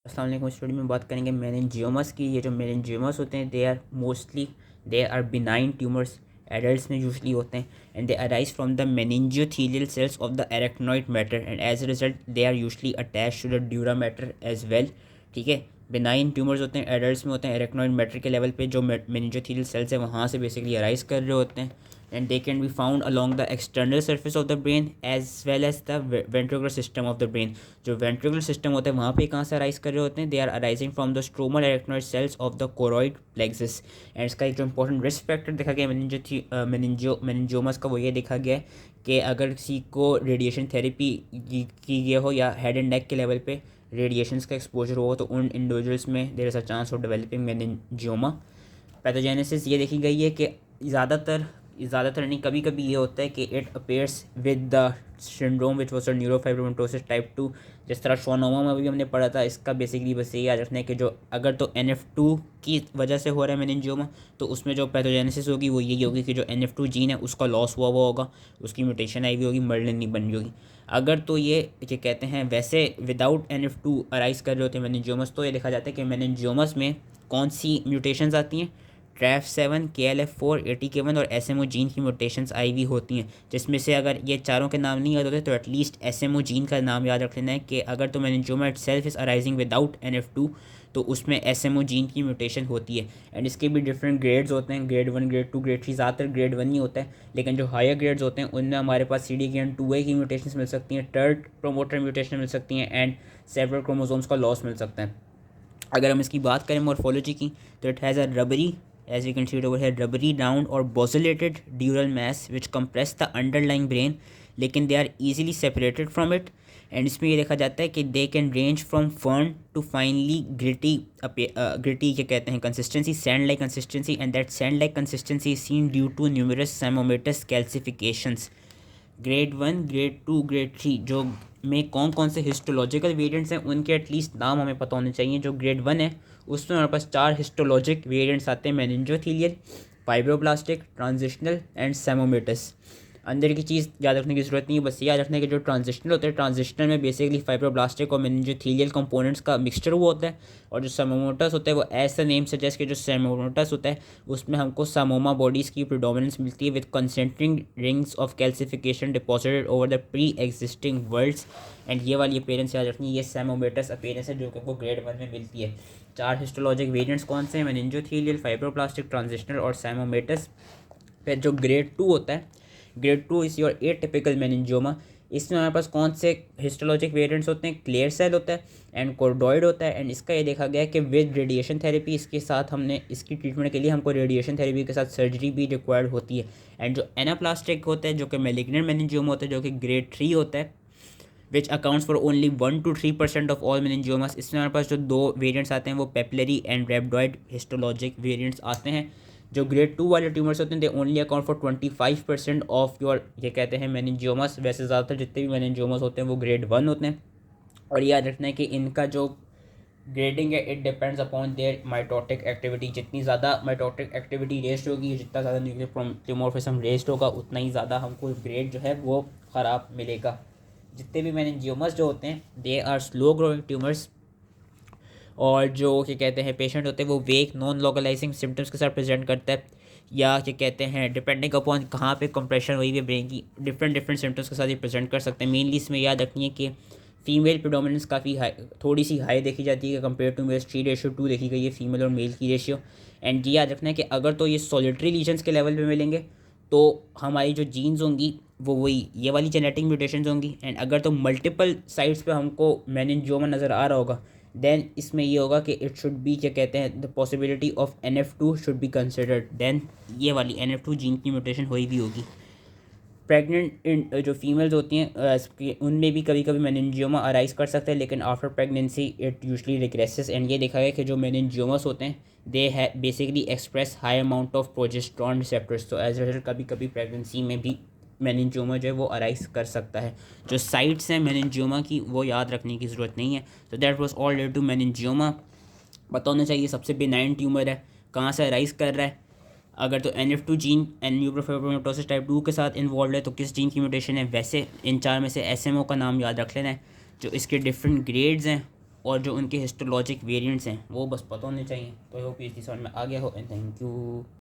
अस्सलाम वालेकुम। स्टूडियो में बात करेंगे मेनिंजियोमस की। ये जो मेनिंजियोमस होते हैं they are benign tumours, adults में यूजली होते हैं, and they arise from the meningiothelial cells of the arachnoid mater and as a result they are usually attach to the dura mater as well. ठीक है, benign tumours होते हैं, adults में होते हैं, एरेक्नोइड मैटर के लेवल पे जो मेनिंजियोथेलियल सेल्स है वहाँ से बेसिकली अराइज कर रहे होते हैं, and they can be found along the external surface of the brain as well as the ventricular system of the brain। जो ventricular system होता है वहाँ पे कहाँ से अराइज कर रहे होते हैं, they are arising from the stromal arachnoid cells of the choroid plexus। And इसका एक जो इंपॉर्टेंट रिस्क फैक्टर देखा गया मेनिंजियोमस का वो ये देखा गया है कि अगर किसी को रेडिएशन थेरेपी की गई हो या हेड एंड नेक के लेवल पे रेडिएशंस का एक्सपोजर हो तो उन इंडिविजुअल्स में there is a chance of developing meningioma. Pathogenesis ये देखी गई है कि ज़्यादातर नहीं, कभी कभी ये होता है कि it appears with the syndrome which was neurofibromatosis type 2। जिस तरह शोनोमा में भी हमने पढ़ा था, इसका बेसिकली बस ये याद रखना है कि जो अगर तो NF2 की वजह से हो रहा है मेनिंजियोमा तो उसमें जो पैथोजेनेसिस होगी वो यही होगी कि जो NF2 जीन है उसका लॉस हुआ होगा, उसकी म्यूटेशन आई हुई होगी, मर्लिन नहीं बन होगी। अगर तो ये कहते हैं वैसे विदाउट NF2 अराइज कर रहे होते हैं मेनिंजियोमस, तो ये देखा जाता है कि मेनिंजियोमस में कौन सी म्यूटेशंस आती हैं, TRAF7, KLF4, ATK1 और SMO जीन की म्यूटेशंस आई हुई होती हैं, जिसमें से अगर ये चारों के नाम नहीं याद होते तो एटलीस्ट SMO जीन का नाम याद रख लेना है कि अगर तो meningioma itself is arising without NF2 तो उसमें SMO जीन की म्यूटेशन होती है। एंड इसके भी डिफरेंट ग्रेड्स होते हैं, ग्रेड 1, ग्रेड 2, ग्रेड 3। ज़्यादातर ग्रेड 1 ही होता है, लेकिन जो हायर ग्रेड्स होते हैं उनमें हमारे पास CDKN2A की म्यूटेशन मिल सकती हैं, टर्ट प्रोमोटर म्यूटेशन मिल सकती हैं, एंड सेवरल क्रोमोसोम्स का लॉस मिल सकता है। अगर हम इसकी बात करें मॉर्फोलॉजी की तो it has a rubbery, as you can see it over here, rubbery round or bosselated dural mass which compress the underlying brain, लेकिन they are easily separated from it। And इसमें ये देखा जाता है कि they can range from firm to finely gritty, gritty क्या कहते हैं consistency, sand like consistency, and that sand like consistency is seen due to numerous psammomatous calcifications. Grade 1, grade 2, grade 3 जो में कौन कौन से हिस्टोलॉजिकल वेरिएंट्स हैं उनके एटलीस्ट नाम हमें पता होने चाहिए। जो ग्रेड 1 है उसमें हमारे पास 4 हिस्टोलॉजिक वेरिएंट्स आते हैं, मेनिंजोथीलियल, फाइब्रोब्लास्टिक, ट्रांजिशनल एंड सेमोमेटस। अंदर की चीज़ याद रखने की ज़रूरत नहीं है, बस याद रखना है कि जो ट्रांजिशनल होते हैं, ट्रांजिशनल में बेसिकली फाइब्रोब्लास्टिक और मेनिंजोथीलियल कंपोनेंट्स का मिक्सचर हुआ होता है, और जो सेमोमोटस होता है वो ऐसा नेम सजेस्ट कि जो सेमोमोटस होता है उसमें हमको सामोमा बॉडीज़ की प्रिडोमिनेंस मिलती है with concentric rings of calcification deposited over the pre existing whorls. And ये वाली अपीयरेंस याद रखनी है, ये सेमोमेटस अपीयरेंस है जो कि आपको ग्रेड 1 में मिलती है। 4 हिस्टोलॉजिक वेरिएंट्स कौन से हैं, मेनिंजोथीलियल, फाइब्रोब्लास्टिक, ट्रांजिशनल और सेमोमेटस। फिर जो ग्रेड 2 होता है, grade 2 is your atypical meningioma. इसमें हमारे पास कौन से हिस्टोलॉजिक वेरिएंट्स होते हैं, क्लियर सेल होता है एंड कोर्डोइड होता है। एंड इसका ये देखा गया है कि विद रेडिएशन थेरेपी इसके साथ हमने इसकी ट्रीटमेंट के लिए हमको रेडिएशन थेरेपी के साथ सर्जरी भी रिक्वायर्ड होती है। एंड जो एनाप्लास्टिक होता है जो कि मेलिग्नेंट मेनिंजियोमा होता है जो कि ग्रेड 3 होता है, which accounts for only 1 to 3% of all meningiomas. इसमें हमारे पास जो 2 वेरिएंट्स आते हैं वो papillary and rhabdoid histologic variants आते हैं। जो ग्रेड 2 वाले ट्यूमर्स होते हैं they only account for 25% of your ये कहते हैं मेनिंजियोमस। वैसे ज़्यादातर जितने भी मेनिंजियोमस होते हैं वो ग्रेड 1 होते हैं। और याद रखना है कि इनका जो ग्रेडिंग है it depends upon their mitotic activity. जितनी ज़्यादा माइटोटिक एक्टिविटी रेस्ट होगी, जितना ज़्यादा न्यूक्लियर प्लिमोर्फिज्म रेस्ट होगा, उतना ही ज़्यादा हमको ग्रेड जो है वो ख़राब मिलेगा। जितने भी मेनिंजियोमस जो होते हैं they are slow growing tumours, और जो क्या कहते हैं पेशेंट होते हैं वो वेक नॉन लोकलाइजिंग सिम्टम्स के साथ प्रेजेंट करता है, या क्या कहते हैं डिपेंडिंग अपॉन कहाँ पे कंप्रेशन हुई है ब्रेन की, डिफरेंट सिम्टम्स के साथ ये प्रेजेंट कर सकते हैं। मेनली इसमें याद रखनी है कि फीमेल प्रिडोमिनेंस काफ़ी हाई, थोड़ी सी हाई देखी जाती है कंपेयर टू मेल। 3:2 देखी गई है फीमेल और मेल की रेशियो। एंड ये याद रखना है कि अगर तो ये सॉलिटरी लीजन्स के लेवल पे मिलेंगे तो हमारी जो जीन्स होंगी वो वही ये वाली जेनेटिक म्यूटेशंस होंगी। एंड अगर तो मल्टीपल साइट्स पे हमको मेनिंजियोमा नज़र आ रहा होगा देन इसमें ये होगा कि इट शुड बी क्या कहते हैं the possibility of NF2 should be considered. Then ये वाली NF2 जीन की म्यूटेशन हुई भी होगी। प्रेग्नेंट जो फीमेल्स होती हैं उनमें भी कभी कभी मेनिंजियोमा अराइज कर सकता है, लेकिन after pregnancy it usually regresses. And ये देखा गया कि जो मेनिंजियोमस होते हैं दे है basically express high amount of progesterone receptors, तो एज रिजल्ट कभी कभी प्रेगनेंसी में भी मेनिंजियोमा जो है वो अराइज कर सकता है। जो साइट्स हैं मेनिंजियोमा की वो याद रखने की ज़रूरत नहीं है। तो that was all related to meningioma. पता होना चाहिए सबसे बिनाइन ट्यूमर है, कहाँ से अराइज कर रहा है, अगर तो NF2 जीन न्यूरोफाइब्रोमेटोसिस टाइप 2 के साथ इन्वॉल्व है तो किस जीन की म्यूटेशन है। वैसे इन 4 में से SMO का नाम याद रख लेना है। जो इसके डिफरेंट ग्रेड्स हैं और जो उनके हिस्टोलॉजिक वेरिएंट्स हैं वो बस पता होने चाहिए। तो आई होप ये समझ में आ गया हो एंड थैंक यू।